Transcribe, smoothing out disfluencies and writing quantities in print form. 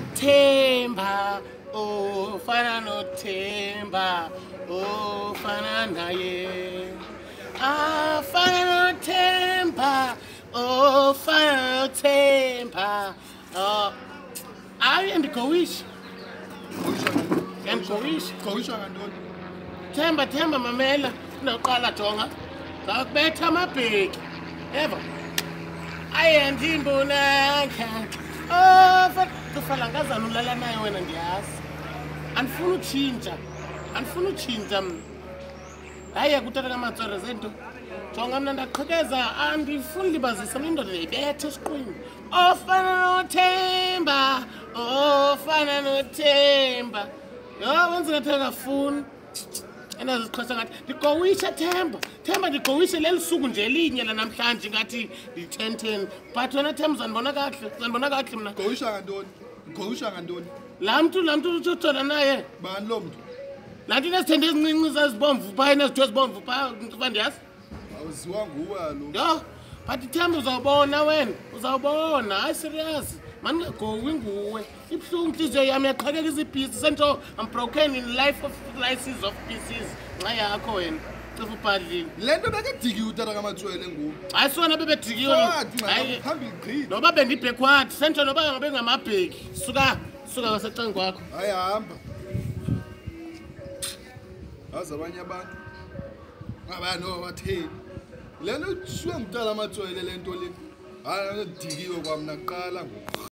noThemba, ofana noThemba, ofana naye. Afana noThemba, ofana noThemba. Hayi ndikowish. Ndikowish. Khowisha ngantoni? Themba mamela, noqala jonga. Ngakubetha amabheki. Eva. Ayendi imbonakha. Kufala ngazana ulala naye wena ndiyazi. Andifuna utshintsha mna. Hayi kutata kamatswere zento. Jonga mna ndaqhekeza andifuni libazisa mina indoda ibethe esiqwini. Ofana noThemba. Yo wenza ngathi akafuni. Enazixhosa ngathi ndikowisha Themba ndikowishe lelisuku nje elinye la namhlanje ngathi ndi10 but wena Themba uzanibona kahle mna. Khowisha ngantoni? La mntu uthothola naye Bani lo mntu? Lanti nesithende ezincinci zazibomvu phaa nezitho ezibomvu phaa ngifa ndiyazi. Awuziwa nguwe lo. Yo but Themba uzawubona wena uzawubona hayi serious man ngowi nguwe ibhlungu inhliziyo yami yaqhakeka izibhisi sento I'm broken in life of slices of pieces nxa yakho wena cifa ubhadlile Lento bekedikiwe utata kamatswele nguwe. hayi sona bebedikiwe Hayi phambili gqini. noba bendibhackward sento noba ngabe ngamabheki suka kwasecenga kwakho Hayi hamba. Aza abanye abantu. Ngabano batheni. Lento shuwa ngutala amatswele lento le. Hayi ngedikiwe kwamna kuqala ngoku.